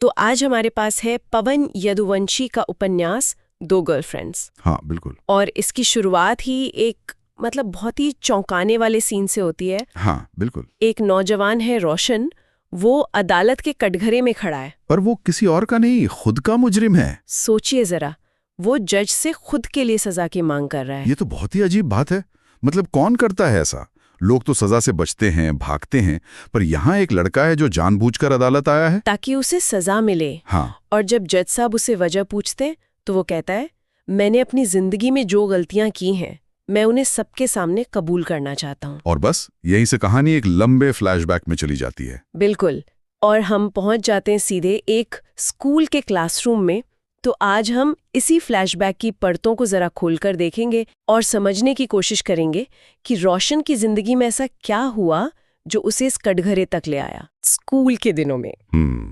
तो आज हमारे पास है पवन यदुवंशी का उपन्यास दो गर्लफ्रेंड्स। हाँ बिल्कुल। और इसकी शुरुआत ही एक बहुत ही चौंकाने वाले सीन से होती है। हाँ बिल्कुल। एक नौजवान है रोशन, वो अदालत के कटघरे में खड़ा है। पर वो किसी और का नहीं, खुद का मुजरिम है। सोचिए जरा, वो जज से खुद के लिए सजा की मांग कर रहा है। ये तो बहुत ही अजीब बात है। मतलब कौन करता है ऐसा? लोग तो सजा से बचते हैं, भागते हैं, पर यहाँ एक लड़का है जो जानबूझकर अदालत आया है ताकि उसे सजा मिले। हाँ। और जब जज साहब उसे वजह पूछते तो वो कहता है, मैंने अपनी जिंदगी में जो गलतियां की हैं मैं उन्हें सबके सामने कबूल करना चाहता हूँ। और बस यहीं से कहानी एक लंबे फ्लैशबैक में चली जाती है। बिल्कुल। और हम पहुंच जाते हैं सीधे एक स्कूल के क्लासरूम में। तो आज हम इसी फ्लैशबैक की परतों को जरा खोलकर देखेंगे और समझने की कोशिश करेंगे कि रोशन की जिंदगी में ऐसा क्या हुआ जो उसे इस कटघरे तक ले आया। स्कूल के दिनों में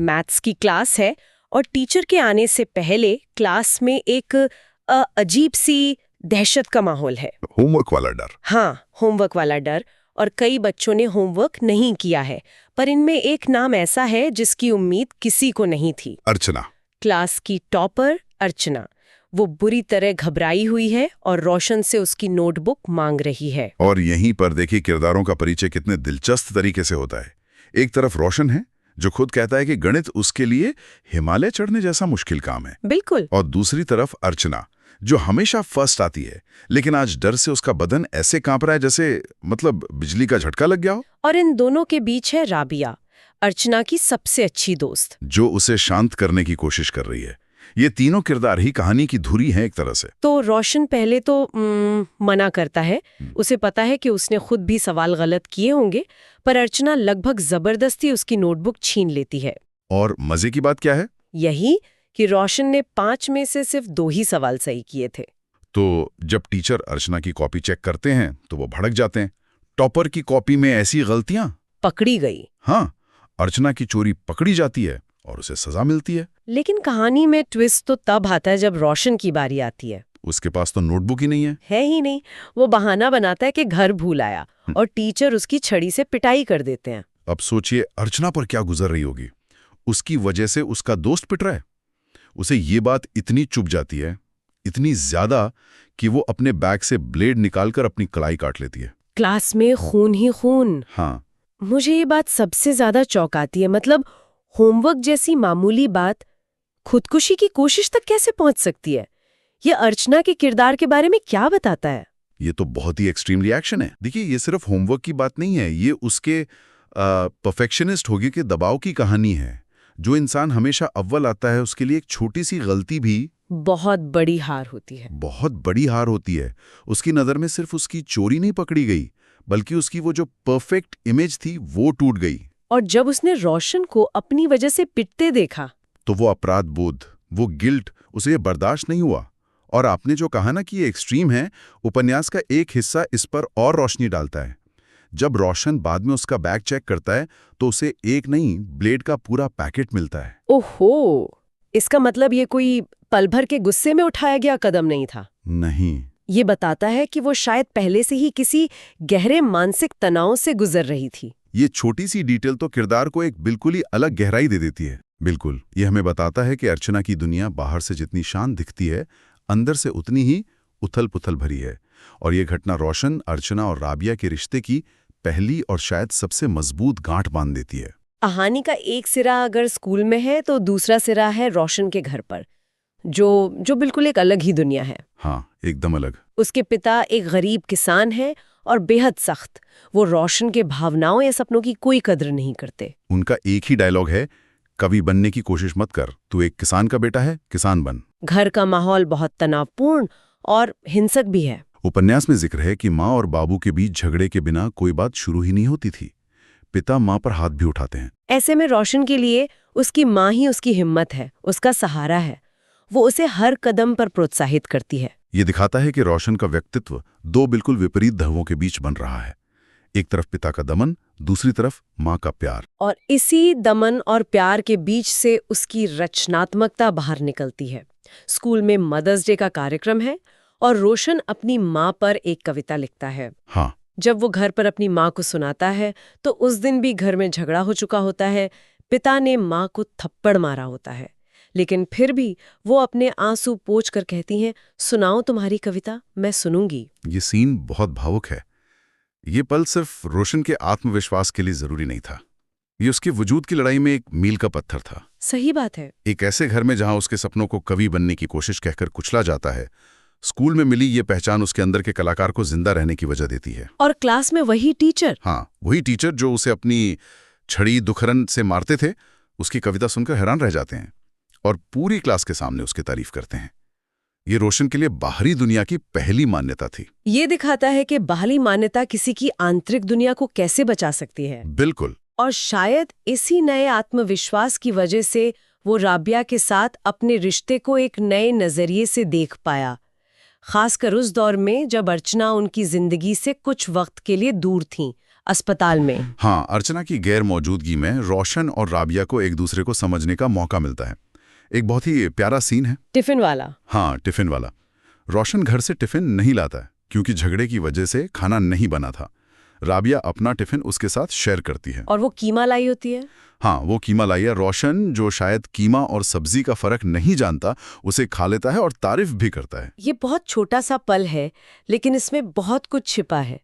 मैथ्स की क्लास है और टीचर के आने से पहले क्लास में एक अजीब सी दहशत का माहौल है। होमवर्क वाला डर। हाँ, होमवर्क वाला डर। और कई बच्चों ने होमवर्क नहीं किया है, पर इनमें एक नाम ऐसा है जिसकी उम्मीद किसी को नहीं थी। अर्चना। क्लास की टॉपर अर्चना। वो बुरी तरह घबराई हुई है और रोशन से उसकी नोटबुक मांग रही है। और यहीं पर देखिए किरदारों का परिचय कितने दिलचस्प तरीके से होता है। एक तरफ रोशन है जो खुद कहता है कि गणित उसके लिए हिमालय चढ़ने जैसा मुश्किल काम है। बिल्कुल। और दूसरी तरफ अर्चना जो हमेशा फर्स्ट आती है, लेकिन आज डर से उसका बदन ऐसे कांप रहा है जैसे बिजली का झटका लग गया हो। और इन दोनों के बीच है राबिया, अर्चना की सबसे अच्छी दोस्त, जो उसे शांत करने की कोशिश कर रही है। ये तीनों किरदार ही कहानी की धुरी हैं एक तरह से। तो रोशन पहले तो मना करता है। उसे पता है कि उसने खुद भी सवाल गलत किए होंगे, पर अर्चना लगभग जबरदस्ती उसकी नोटबुक छीन लेती है। और मजे की बात क्या है? यही कि रोशन ने 5 में से सिर्फ 2 ही सवाल सही किए थे। तो जब टीचर अर्चना की कॉपी चेक करते हैं तो वो भड़क जाते हैं। टॉपर की कॉपी में ऐसी गलतियां पकड़ी गई। हाँ, अर्चना की चोरी पकड़ी जाती है और उसे सजा मिलती है। लेकिन कहानी में ट्विस्ट तो तब आता है जब रोशन की बारी आती है। उसके पास तो नोटबुक ही नहीं है ही नहीं। वो बहाना बनाता है कि घर भूल आया और टीचर उसकी छड़ी से पिटाई कर देते हैं। अब सोचिए अर्चना पर क्या गुजर रही होगी। उसकी वजह से उसका दोस्त पिट रहा है। उसे ये बात इतनी चुभ जाती है, इतनी ज्यादा, कि वो अपने बैग से ब्लेड निकालकर अपनी कलाई काट लेती है। क्लास में खून ही खून। हाँ। मुझे ये बात सबसे ज्यादा चौंकाती है। होमवर्क जैसी मामूली बात खुदकुशी की कोशिश तक कैसे पहुंच सकती है? ये अर्चना के किरदार के बारे में क्या बताता है? ये तो बहुत ही एक्सट्रीम रिएक्शन है। देखिए, ये सिर्फ होमवर्क की बात नहीं है, ये उसके परफेक्शनिस्ट होगी के दबाव की कहानी है। जो इंसान हमेशा अव्वल आता है उसके लिए एक छोटी सी गलती भी बहुत बड़ी हार होती है। बहुत बड़ी हार होती है। उसकी नज़र में सिर्फ उसकी चोरी नहीं पकड़ी गई, बल्कि उसकी वो जो परफेक्ट इमेज थी वो टूट गई। और जब उसने रोशन को अपनी वजह से पिटते देखा तो वो अपराध बोध, वो गिल्ट उसे ये बर्दाश्त नहीं हुआ। और आपने जो कहा ना कि ये एक्सट्रीम है, उपन्यास का एक हिस्सा इस पर और रोशनी डालता है। जब रोशन बाद में उसका बैग चेक करता है तो उसे एक नहीं, ब्लेड का पूरा पैकेट मिलता है। ओहो, इसका मतलब ये कोई पल भर के गुस्से में उठाया गया कदम नहीं था। नहीं, ये बताता है कि वो शायद पहले से ही किसी गहरे मानसिक तनाव से गुजर रही थी। ये छोटी सी डिटेल तो किरदार को एक बिल्कुल ही अलग गहराई दे देती है। बिल्कुल, ये हमें बताता है कि अर्चना की दुनिया बाहर से जितनी शांत दिखती है, अंदर से उतनी ही उथल-पुथल भरी है। और ये घटना रोशन, अर्चना और राबिया के रिश्ते की पहली और शायद सबसे मजबूत गांठ बांध देती है। कहानी का एक सिरा अगर स्कूल में है तो दूसरा सिरा है रोशन के घर पर, जो बिल्कुल एक अलग ही दुनिया है। हाँ, एकदम अलग। उसके पिता एक गरीब किसान है और बेहद सख्त। वो रोशन के भावनाओं या सपनों की कोई कद्र नहीं करते। उनका एक ही डायलॉग है, कभी बनने की कोशिश मत कर, तू एक किसान का बेटा है, किसान बन। घर का माहौल बहुत तनावपूर्ण और हिंसक भी है। उपन्यास में जिक्र है कि माँ और बाबू के बीच झगड़े के बिना कोई बात शुरू ही नहीं होती थी। पिता माँ पर हाथ भी उठाते हैं। ऐसे में रोशन के लिए उसकी माँ ही उसकी हिम्मत है, उसका सहारा है। वो उसे हर कदम पर प्रोत्साहित करती है। ये दिखाता है कि रोशन का व्यक्तित्व दो बिल्कुल विपरीत ढंगों के बीच बन रहा है। एक तरफ पिता का दमन, दूसरी तरफ माँ का प्यार। और इसी दमन और प्यार के बीच से उसकी रचनात्मकता बाहर निकलती है। स्कूल में मदर्स डे का कार्यक्रम है और रोशन अपनी माँ पर एक कविता लिखता है। हाँ। जब वो घर पर अपनी माँ को सुनाता है तो उस दिन भी घर में झगड़ा हो चुका होता है। पिता ने माँ को थप्पड़ मारा होता है, लेकिन फिर भी वो अपने आंसू पोंछ कर कहती हैं, सुनाओ तुम्हारी कविता, मैं सुनूंगी। ये सीन बहुत भावुक है। ये पल सिर्फ रोशन के आत्मविश्वास के लिए जरूरी नहीं था, ये उसके वजूद की लड़ाई में एक मील का पत्थर था। सही बात है। एक ऐसे घर में जहां उसके सपनों को कवि बनने की कोशिश कहकर कुचला जाता है, स्कूल में मिली ये पहचान उसके अंदर के कलाकार को जिंदा रहने की वजह देती है। और क्लास में वही टीचर। हाँ, वही टीचर जो उसे अपनी छड़ी दुखरन से मारते थे, उसकी कविता सुनकर हैरान रह जाते हैं और पूरी क्लास के सामने उसकी तारीफ करते हैं। ये रोशन के लिए बाहरी दुनिया की पहली मान्यता थी। ये दिखाता है कि बाहरी मान्यता किसी की आंतरिक दुनिया को कैसे बचा सकती है। बिल्कुल। और शायद इसी नए आत्मविश्वास की वजह से वो राबिया के साथ अपने रिश्ते को एक नए नजरिए से देख पाया, खासकर उस दौर में जब अर्चना उनकी जिंदगी से कुछ वक्त के लिए दूर थीं, अस्पताल में। हाँ, अर्चना की गैर मौजूदगी में रोशन और राबिया को एक दूसरे को समझने का मौका मिलता है। एक बहुत ही प्यारा सीन है। टिफिन वाला। हाँ, टिफिन वाला। रोशन घर से टिफिन नहीं लाता है क्योंकि झगड़े की वजह से खाना नहीं बना था। राबिया अपना टिफिन उसके साथ शेयर करती है। और वो कीमा लाई होती है। हाँ, वो कीमा लाई है। रोशन, जो शायद कीमा और सब्जी का फर्क नहीं जानता, उसे खा लेता है और तारीफ भी करता है। ये बहुत छोटा सा पल है, लेकिन इसमें बहुत कुछ छिपा है।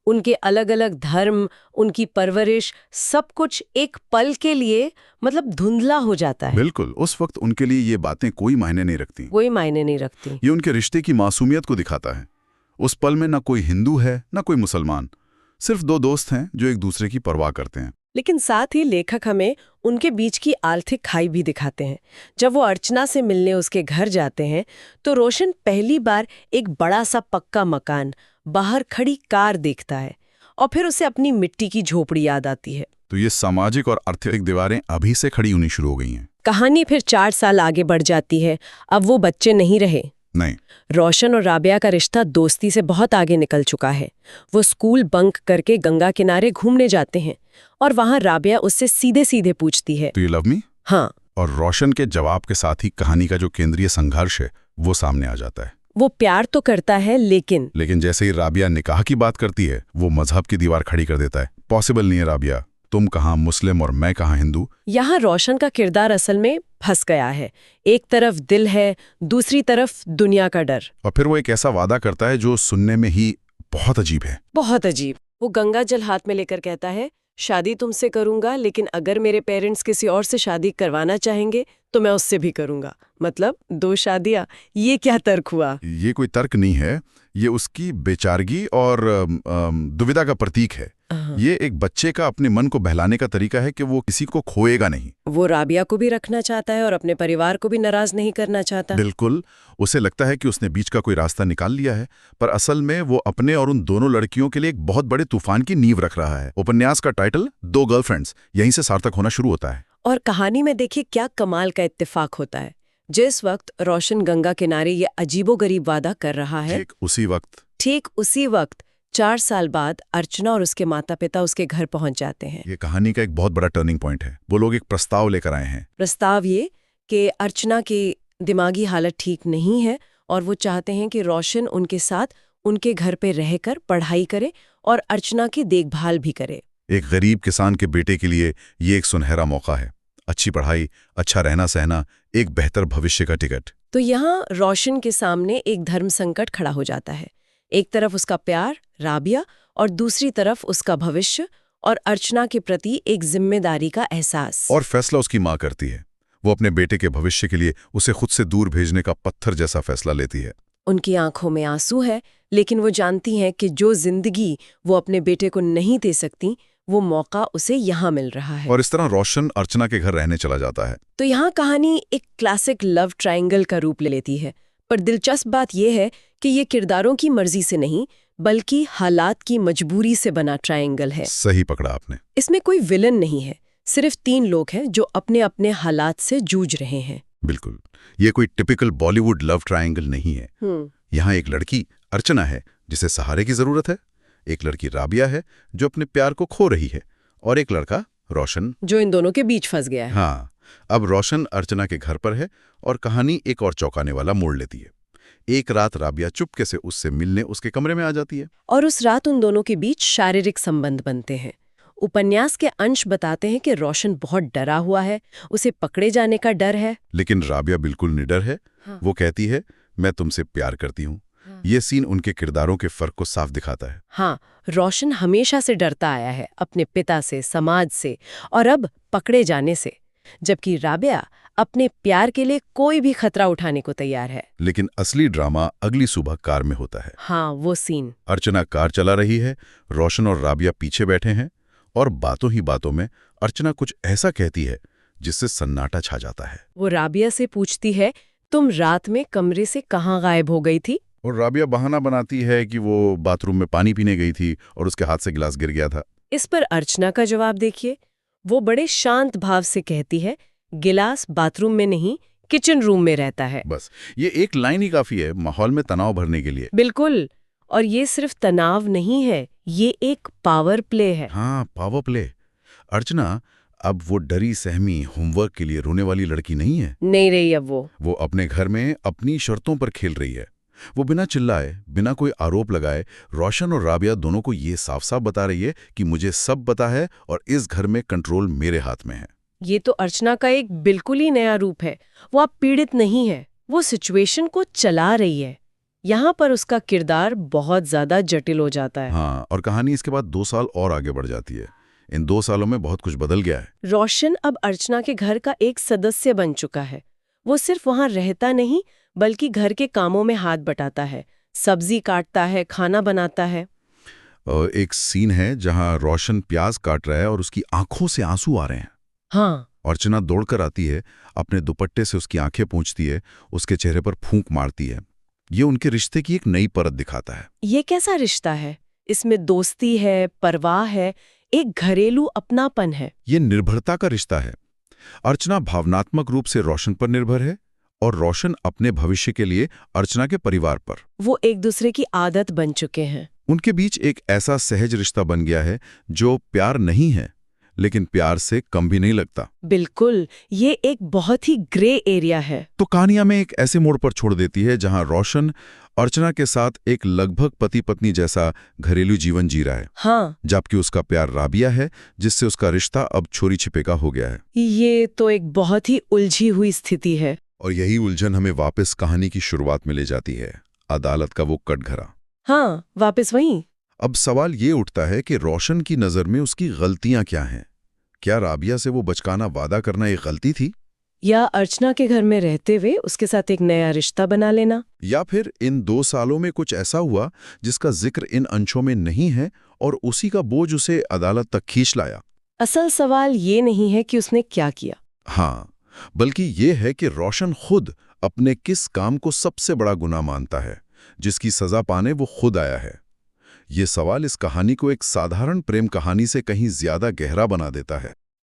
उनके अलग अलग धर्म, उनकी परवरिश, सब कुछ एक पल के लिए मतलब धुंधला हो जाता है। बिल्कुल, उस वक्त उनके लिए ये बातें कोई मायने नहीं रखती। कोई मायने नहीं रखती। ये उनके रिश्ते की मासूमियत को दिखाता है। उस पल में ना कोई हिंदू है, ना कोई मुसलमान, सिर्फ दो दोस्त हैं जो एक दूसरे की परवाह करते हैं। लेकिन साथ ही लेखक हमें उनके बीच की आर्थिक खाई भी दिखाते हैं। जब वो अर्चना से मिलने उसके घर जाते हैं तो रोशन पहली बार एक बड़ा सा पक्का मकान, बाहर खड़ी कार देखता है और फिर उसे अपनी मिट्टी की झोपड़ी याद आती है। तो ये सामाजिक और आर्थिक दीवारें अभी से खड़ी होनी शुरू हो गई हैं। कहानी फिर 4 साल आगे बढ़ जाती है। अब वो बच्चे नहीं रहे। नहीं, रोशन और राबिया का रिश्ता दोस्ती से बहुत आगे निकल चुका है। वो स्कूल बंक करके गंगा किनारे घूमने जाते हैं और वहां राबिया उससे सीधे सीधे पूछती है, तो यू लव मी? हाँ। और रोशन के जवाब के साथ ही कहानी का जो केंद्रीय संघर्ष है वो सामने आ जाता है। वो प्यार तो करता है, लेकिन जैसे ही राबिया निकाह की बात करती है, वो मजहब की दीवार खड़ी कर देता है। पॉसिबल नहीं है राबिया, तुम कहाँ मुस्लिम और मैं कहाँ हिंदू। यहाँ रोशन का किरदार असल में फंस गया है। एक तरफ दिल है, दूसरी तरफ दुनिया का डर। और फिर वो एक ऐसा वादा करता है जो सुनने में ही बहुत अजीब है। बहुत अजीब। वो गंगा जल हाथ में लेकर कहता है, शादी तुमसे करूंगा, लेकिन अगर मेरे पेरेंट्स किसी और से शादी करवाना चाहेंगे तो मैं उससे भी करूंगा। मतलब 2 शादियां। ये क्या तर्क हुआ? ये कोई तर्क नहीं है, ये उसकी बेचारगी और दुविधा का प्रतीक है। ये एक बच्चे का अपने मन को बहलाने का तरीका है कि वो किसी को खोएगा नहीं। वो राबिया को भी रखना चाहता है और अपने परिवार को भी नाराज नहीं करना चाहता। बिल्कुल, उसे लगता है कि उसने बीच का कोई रास्ता निकाल लिया है, पर असल में वो अपने और उन दोनों लड़कियों के लिए एक बहुत बड़े तूफान की नींव रख रहा है। उपन्यास का टाइटल 2 गर्लफ्रेंड्स यहीं से सार्थक होना शुरू होता है। और कहानी में देखिए क्या कमाल का इत्तेफाक होता है। जिस वक्त रोशन गंगा किनारे ये अजीबोगरीब वादा कर रहा है, ठीक उसी वक्त 4 साल बाद अर्चना और उसके माता पिता उसके घर पहुंच जाते हैं। ये कहानी का एक बहुत बड़ा टर्निंग पॉइंट है। वो लोग एक प्रस्ताव लेकर आए हैं। प्रस्ताव ये कि अर्चना की दिमागी हालत ठीक नहीं है और वो चाहते हैं कि रोशन उनके साथ उनके घर पे रहकर पढ़ाई करे और अर्चना की देखभाल भी करे। एक गरीब किसान के बेटे के लिए ये एक सुनहरा मौका है। अच्छी पढ़ाई, अच्छा रहना सहना, एक बेहतर भविष्य का टिकट। तो यहाँ रोशन के सामने एक धर्म संकट खड़ा हो जाता है। एक तरफ उसका प्यार राबिया और दूसरी तरफ उसका भविष्य और अर्चना के प्रति एक जिम्मेदारी का एहसास। और फैसला उसकी माँ करती है। वो अपने बेटे के भविष्य के लिए उसे खुद से दूर भेजने का पत्थर जैसा फैसला लेती है। उनकी आंखों में आंसू है, लेकिन वो जानती हैं कि जो जिंदगी वो अपने बेटे को नहीं दे सकती, वो मौका उसे यहाँ मिल रहा है। और इस तरह रोशन अर्चना के घर रहने चला जाता है। तो यहाँ कहानी एक क्लासिक लव ट्रायंगल का रूप ले लेती है। पर दिलचस्प बात यह है कि ये किरदारों की मर्जी से नहीं, बल्कि हालात की मजबूरी से बना ट्रायंगल है। सही पकड़ा आपने। इसमें कोई विलन नहीं है, सिर्फ 3 लोग हैं जो अपने अपने हालात से जूझ रहे हैं। बिल्कुल, ये कोई टिपिकल बॉलीवुड लव ट्रायंगल नहीं है। यहाँ एक लड़की अर्चना है जिसे सहारे की जरूरत है, एक लड़की राबिया है जो अपने प्यार को खो रही है, और एक लड़का रोशन जो इन दोनों के बीच फंस गया है। हाँ, अब रोशन अर्चना के घर पर है और कहानी एक और चौंकाने वाला मोड़ लेती है। एक रात राबिया चुपके से उससे मिलने उसके कमरे में आ जाती है। और उस रात उन दोनों के बीच शारीरिक संबंध बनते हैं। उपन्यास के अंश बताते हैं कि रोशन बहुत डरा हुआ है, उसे पकड़े जाने का डर है। लेकिन राबिया बिल्कुल निडर है। हाँ। वो कहती है, मैं तुमसे प्यार करती हूँ। हाँ। ये सीन उनके किरदारों के फर्क को साफ दिखाता है। हाँ, रोशन हमेशा से डरता आया है, अपने पिता से, समाज से, और अब पकड़े जाने से, जबकि राबिया अपने प्यार के लिए कोई भी खतरा उठाने को तैयार है। लेकिन असली ड्रामा अगली सुबह कार में होता है। हाँ, वो सीन। अर्चना कार चला रही है, रोशन और राबिया पीछे बैठे हैं, और बातों ही बातों में अर्चना कुछ ऐसा कहती है जिससे सन्नाटा छा जाता है। वो राबिया से पूछती है, तुम रात में कमरे से कहाँ गायब हो गई थी? और राबिया बहाना बनाती है कि वो बाथरूम में पानी पीने गई थी और उसके हाथ से गिलास गिर गया था। इस पर अर्चना का जवाब देखिए। वो बड़े शांत भाव से कहती है, गिलास बाथरूम में नहीं, किचन रूम में रहता है। बस ये एक लाइन ही काफी है माहौल में तनाव भरने के लिए। बिल्कुल। और ये सिर्फ तनाव नहीं है, ये एक पावर प्ले है। हाँ, पावर प्ले। अर्चना अब वो डरी सहमी होमवर्क के लिए रोने वाली लड़की नहीं है। नहीं रही अब वो अपने घर में अपनी शर्तों पर खेल रही है। वो बिना चिल्लाए, बिना कोई आरोप लगाए रोशन और राबिया दोनों को ये साफ साफ बता रही है कि मुझे सब पता है और इस घर में कंट्रोल मेरे हाथ में है। ये तो अर्चना का एक बिल्कुल ही नया रूप है। वो अब पीड़ित नहीं है, वो सिचुएशन को चला रही है। यहाँ पर उसका किरदार बहुत ज्यादा जटिल हो जाता है। हाँ, और कहानी इसके बाद 2 साल और आगे बढ़ जाती है। इन 2 सालों में बहुत कुछ बदल गया है। रोशन अब अर्चना के घर का एक सदस्य बन चुका है। वो सिर्फ वहाँ रहता नहीं, बल्कि घर के कामों में हाथ बटाता है, सब्जी काटता है, खाना बनाता है। एक सीन है जहां रोशन प्याज काट रहा है और उसकी आंखों से आंसू आ रहे हैं। हाँ। अर्चना दौड़कर आती है, अपने दुपट्टे से उसकी आंखें पोंछती है, उसके चेहरे पर फूंक मारती है। ये उनके रिश्ते की एक नई परत दिखाता है। ये कैसा रिश्ता है? इसमें दोस्ती है, परवाह है, एक घरेलू अपनापन है। ये निर्भरता का रिश्ता है। अर्चना भावनात्मक रूप से रोशन पर निर्भर है और रोशन अपने भविष्य के लिए अर्चना के परिवार पर। वो एक दूसरे की आदत बन चुके हैं। उनके बीच एक ऐसा सहज रिश्ता बन गया है जो प्यार नहीं है, लेकिन प्यार से कम भी नहीं लगता। बिल्कुल, ये एक बहुत ही ग्रे एरिया है। तो कहानियां में एक ऐसे मोड़ पर छोड़ देती है जहां रोशन अर्चना के साथ एक लगभग पति पत्नी जैसा घरेलू जीवन जी रहा है। हाँ। जबकि उसका प्यार राबिया है, जिससे उसका रिश्ता अब छोरी छिपे का हो गया है। ये तो एक बहुत ही उलझी हुई स्थिति है। और यही उलझन हमें वापस कहानी की शुरुआत में ले जाती है, अदालत का वो कटघरा। हाँ, वापस वहीं। अब सवाल ये उठता है कि रोशन की नज़र में उसकी गलतियां क्या हैं? क्या राबिया से वो बचकाना वादा करना एक गलती थी? या अर्चना के घर में रहते हुए उसके साथ एक नया रिश्ता बना लेना? या फिर इन 2 सालों में कुछ ऐसा हुआ जिसका जिक्र इन अंशों में नहीं है और उसी का बोझ उसे अदालत तक खींच लाया? असल सवाल ये नहीं है कि उसने क्या किया। हाँ, बल्कि ये है कि रोशन खुद अपने किस काम को सबसे बड़ा गुनाह मानता है, जिसकी सजा पाने वो खुद आया है। ये सवाल इस कहानी को एक साधारण प्रेम कहानी से कहीं ज्यादा गहरा बना देता है।